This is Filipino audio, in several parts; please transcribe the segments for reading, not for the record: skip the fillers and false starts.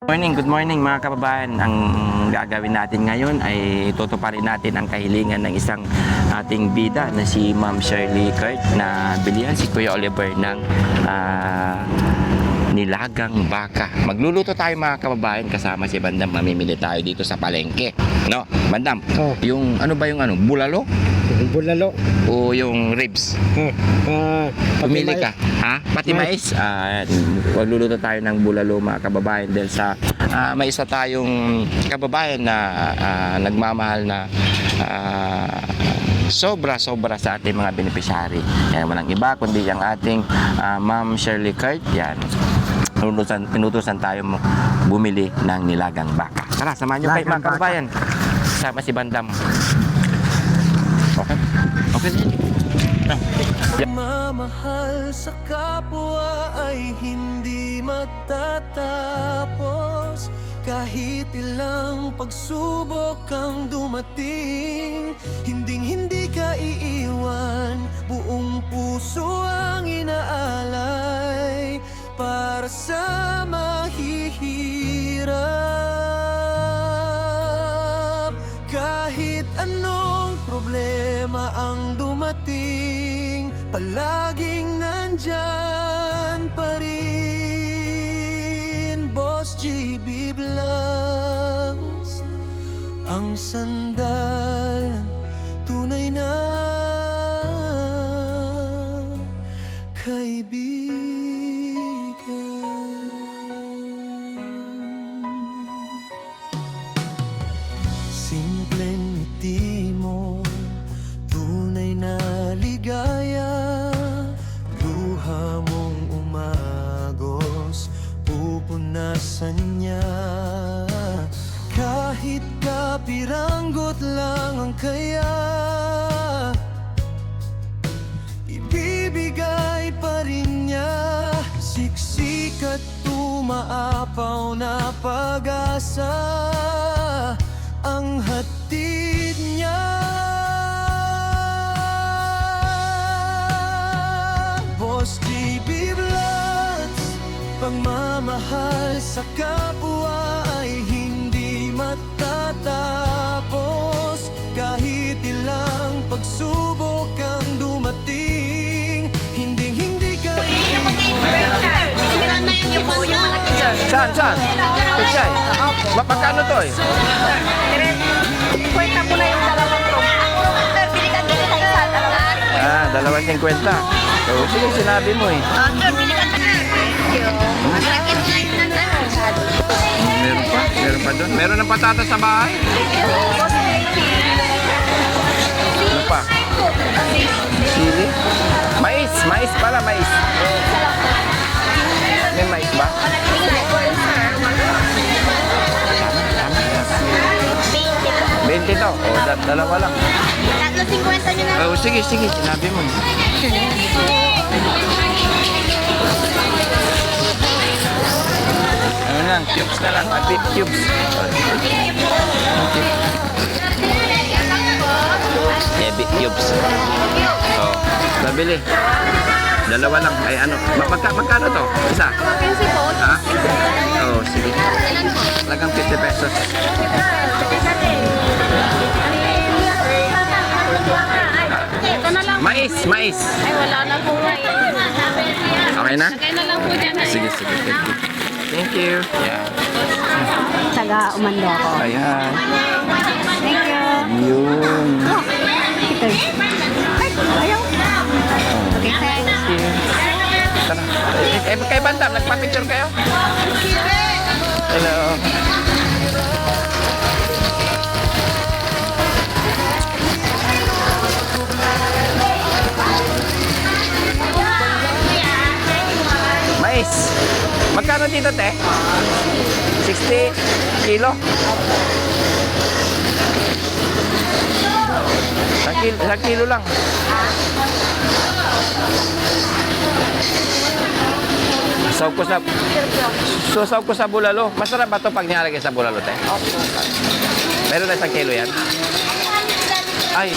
Good morning mga kababayan. Ang gagawin natin ngayon ay tutuparin natin ang kahilingan ng isang ating bida na si Ma'am Shirley Kurt na bilihan si Kuya Oliver ng nilagang baka. Magluluto tayo mga kababayan kasama si Bandam. Mamimili tayo dito sa palengke. No, Bandam, yung ano ba yung ano? Bulalo? Bulalo. O yung ribs? Pumili ka. Ha? Pati mais? Magluluto tayo ng bulalo mga kababayan dahil sa may isa tayong kababayan na nagmamahal na sobra sa ating mga beneficiary. Yan, walang iba kundi ang ating Ma'am Shirley Kurt. Yan. Pinutusan tayo bumili ng nilagang baka. Tara, samahan nyo kayo mga kababayan. Sama si Bandam. Okay? Okay din. Mamahal sa kapwa ay hindi matatapos. Kahit ilang pagsubok ang dumating, hindi ka iiwan. Buong puso ang inaalay para sa mahihirap. Kahit anong problema ang dumating, palaging nandyan pa rin. Boss GB Vlogs, ang sandalan, tunay na kaibigan. Simpleng ngiti mo, tunay na ligaya. Luha mong umagos, pupunasan niya. Kahit kapiranggot lang ang kaya, ibibigay pa rin niya. Siksik at tumaapaw na pag-asa ang hatid niya. Boss GB Vlogs, pagmamahal sa kapwa ay hindi matatapos. Kahit ilang pagsubok ang dumating, hindi ka iiwan. Saan? Pichay? Magkano to eh? Kwenta mo na yung dalawang to. Sir, bilikan din sa isa, dalawa. 2.50. So, sige, sinabi mo eh. Sir, bilikan ka na. Malakit na yung Meron pa doon. Meron ng patatas sa bahay. Ano pa? Sili? Mais pala, mais. May mais ba? 20 to. O, dalawa lang. Tatlo 50 nyo na. Oh, sige, sinabi mo. Ano lang, cubes na lang. Beef cubes. Yeah, beef cubes. Oh, nabili. Dalawa lang. Ay, ano? Magkano to? Isa? Ha? Oh, sige. Lagang 50 pesos. Ito na lang. Mais. Ay, wala na po mais. Okay na? Lagay na lang po dyan. Sige. Thank you. Yeah. Taga umando ako. Ayan. Thank you. Yun. Ito. Ay, ayaw. Okay, thanks. Tara. Kay Bandam, nagpa-picture kayo? Hello. Mais. Magkano dito, te? 60 kilo? Isang kilo lang. Susaw ko sa bulalo. Masarap ba ito pag nilalagay sa bulalo, te? Opo. Meron na 1 kilo yan? Ay.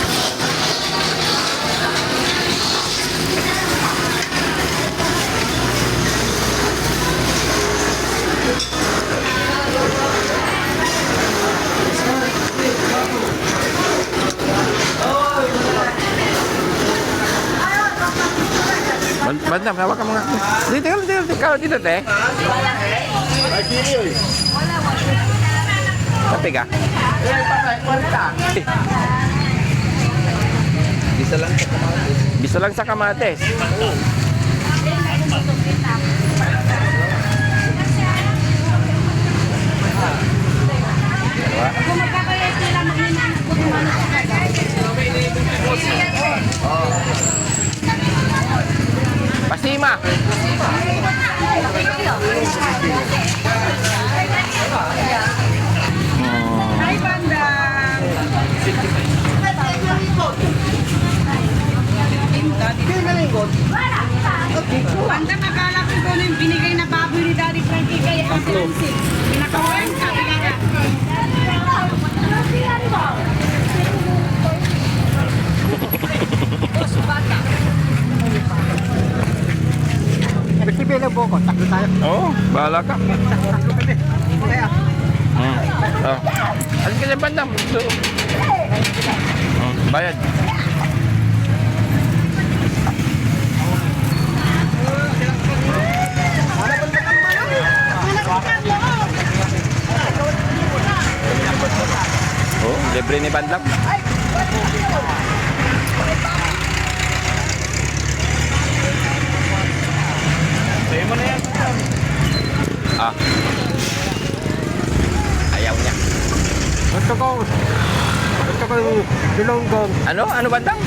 Bandam, hawak ka mga. Dito, te. Tapi ka? Bisa lang sa kamates. Pasima. Ay, bandang. Bandang, akala ko ito na yung binigay na baboy ni Daddy Frankie kay Ate Nancy. Pinakawain ka, pinaka. Nagsibilang po ko, takbo tayo. Oo, bahala ka. Takbo kami. Kaya, Oh. Alin ka sa bandam? Bayad. Oh, libre ni bandam. Ah. Ayaw niya. gusto ko yung tulunggong. Ano bandam?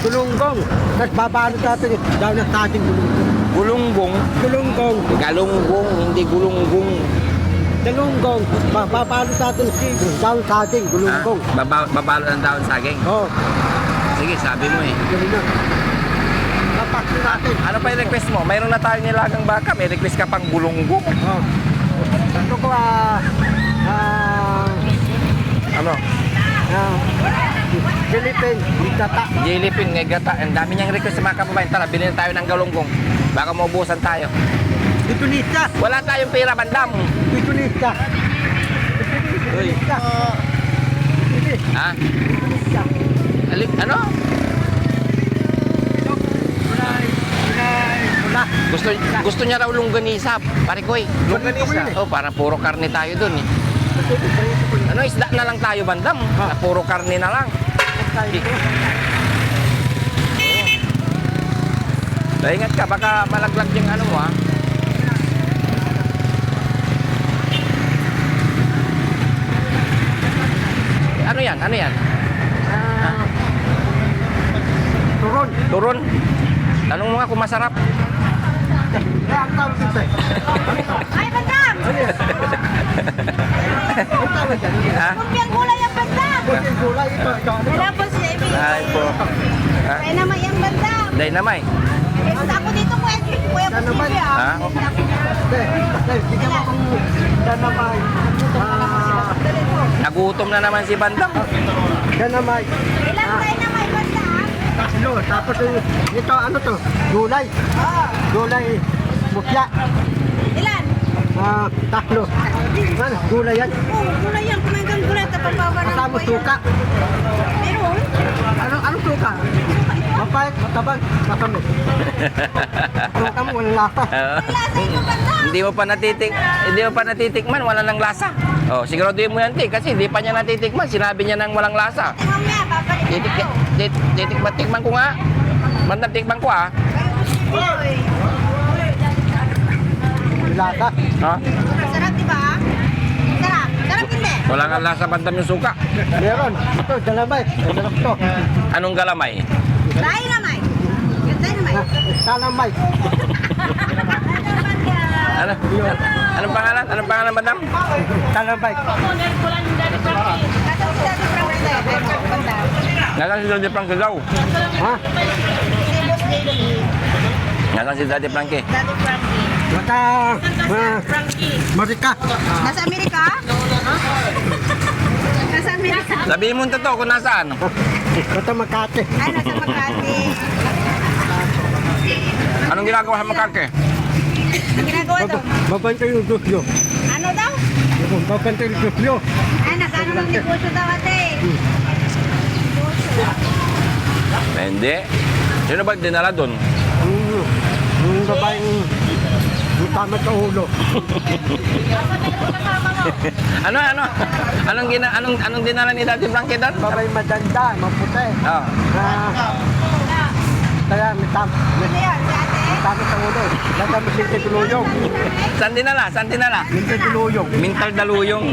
Tulunggong. Tapos babalot natin daw na sa ating tulunggong. Gulunggong. Tulunggong. Galunggong, hindi gulunggong. Tulunggong. Babalot natin daw sa ating tulunggong. Babalo ng daon saging. Oo. Sige, sabi mo eh. Ganun na. Papaksin natin. Ano pa yung request mo? Mayroon na tayo nilagang baka. May request ka pang gulunggong. Oo. Gusto ko Ano? Philippine, gata. Jellypin, ngegata. Ang dami niyang request sa mga kababayan. Tara, bilhin tayo ng galunggong. Baka maubusan tayo. Itunista. Wala tayong pera, bandam. Itunista. Uy. Ha? Ano? Wala. Gusto niya raw longganisa. Pare ko eh. Longganisa? Oh, para puro karne tayo dun eh. Ano, isda na lang tayo, bandam. Na puro karne na lang. Ingat ka, baka malaglag yung ano mo ha. Ano yan? Ano yan? Turon. Turon? Tanong mo nga kung masarap. Kaya ang tawag dito eh. Ay, bandang! Ang tawag dyan. Ha? Kumpiang gulay ang bandang! Kunting gulay ito. Wala po si Amy. Ay po. Ha? Kaya naman yung bandang. Dynamite. Ako dito, kuya po Dynamite. si Ha? Bigyan mo kong danamay. Nagutom na naman si bandam. Danamay. Ilang tayo naman, bandang? Tatlo. Tapos ito ano to? Gulay. Gulay. Mukya. Ilan? Tatlo. Ano? Gulay yan. Oo, gulay yan. Kumain kang gulay. Tapos bawa ng Kasama suka. Meron? Anong suka? Mapayat, matabang, matamit. Suka mo, walang lasa. Lasa ito, bandang. Hindi mo pa natitikman, wala nang lasa. Oh, siguraduhin mo yan, Ti, kasi hindi pa niya natitikman. Sinabi niya nang walang lasa. Tingnan mo yan, babalik na. Tikman ko nga. Bandam, tikman ko ah. Lasa. Ha? Sarap, di ba? Sarap. Sarap hindi. Wala nga lasa bandam yung suka. Meron. Ito, dalamay. Sarap to. Anong galamay? Dynamite. Yung dynamite. Salamay. Ano? Anong pangalan? Anong pangalan, bandam? Salamay. Nasaan si Daddy Frankie daw? Ha? Nasaan si Daddy Frankie? Daddy Frankie. Mata, Marika. Nasa Amerika? Nasa Amerika? Sabihin mo totoo kung nasaan. Mata Makati. Ay, nasa Makati. Anong ginagawa sa Makake? Ang ginagawa daw? Babantay yung dusyo. Ano daw? Babantay yung dusyo. Ay, nagano ng negosyo daw ate. Hindi. Sino ba dinala doon? Yung babaeng yung tama sa ulo. Anong dinala ni Daddy Frankie doon? Babaeng maganda, maputi. Oh. Kaya may tama sa ulo. Lagyan mo sinti tuluyong. Saan dinala? Sinti tuluyong. Mintal daluyong.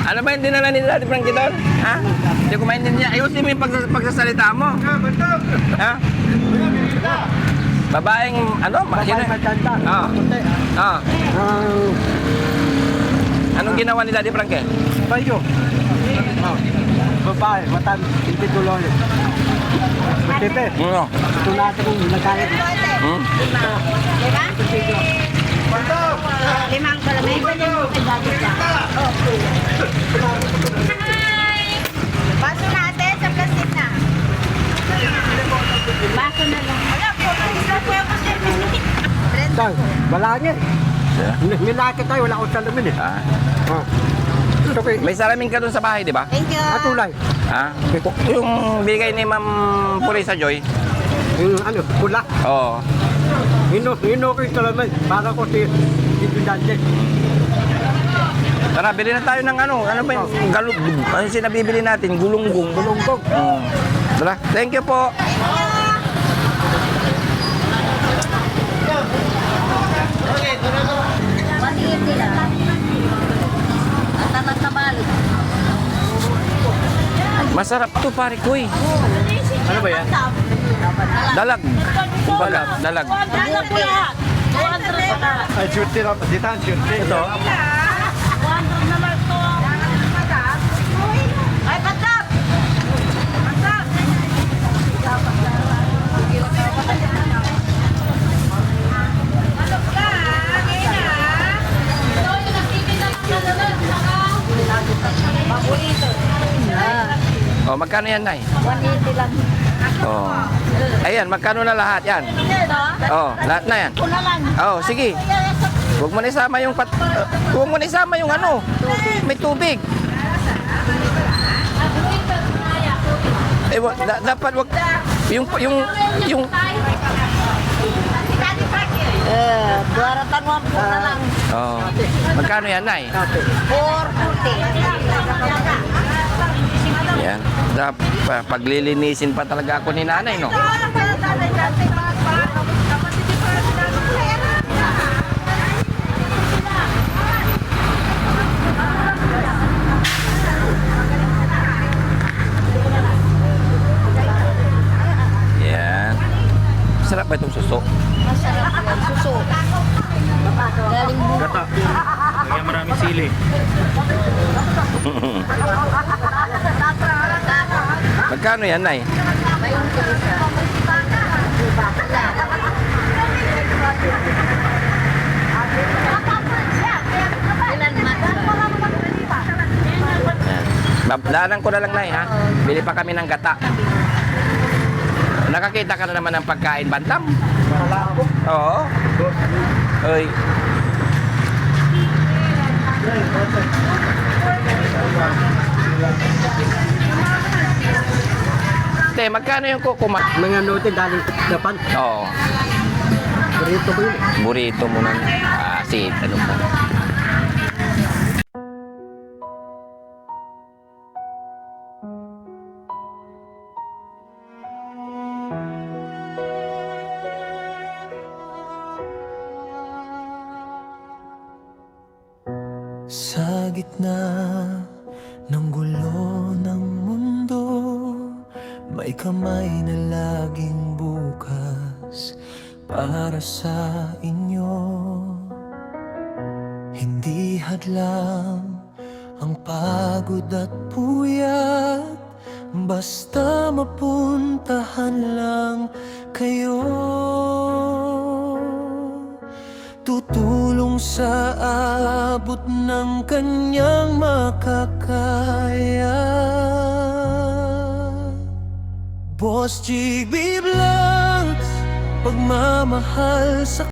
Ano ba yung dinala ni Daddy Frankie doon? Ha? Hindi ko maintindihan. Ayusin mo yung pagsasalita mo. Ha? Babaeng, ano? Babaeng maganda, Ah. maputi. Ah. Anong ginawa ni Daddy Frankie? Bayo. Babae, matan, sinti tuluyong. Matite. Ano? Ito natin kung nagkaya. Hmm? Limang pala. May iba niya mo kay Daddy Jack. Baso natin sa plastic na. Baso na lang. Wala po. Saan? Balangin. Yeah. Nilakit tayo, wala akong salamin eh. Ah. Ito kay May salamin ka doon sa bahay, di ba? Thank you. Atulay. Ha? Yung bigay ni Ma'am Purisa Joy. Yung pula. Oo. Hino ko yung salamin. Para ko si Dante. Tara, bili na tayo ng ano ba yung galug? Ano yung sinabibili natin? Gulunggong. Bulunggong. Tara, thank you po. Maliit nila. At talag-tabal. Masarap to, pare ko eh. Ano ba yan? Dalag. Kumbaga, dalag. Dalag po lahat. 200 pa. Ay, shooty na. Dito, shooty. Ito. 200 na lang to. Ay, patap! Patap! Oh, magkano yan, Nay? 180 lang. Oh. Ayan, magkano na lahat yan? Ito? Oh, lahat na yan. Una lang. Oh, sige. Huwag mo na isama yung huwag mo na isama yung ano. May tubig. Dapat wag yung Duaratan mo na lang. oh. Magkano yan, Nay? 440. Yan. Paglilinisin pa talaga ako ni Nanay, no? Yan. Sarap ba itong suso? Masarap yan. Suso. Galing mo. Gata. Kaya maraming sili. Magkano yan, Nay? Daanan ko na lang, Nay, ha? Bili pa kami ng gata. Nakakita ka na naman ng pagkain, Bantam? Oo. Oy. Te, magkano yung kukumat? Mga note daling dapan. Oo. Burrito ko yun. Burrito mo ng ano po. Sa gitna ng gulo ng mundo, may kamay na laging bukas para sa inyo. Hindi hadlang ang pagod at puyat, basta mapuntahan lang kayo. Tutulong sa abot ng kanyang makakaya. Boss GB Vlogs, pagmamahal sa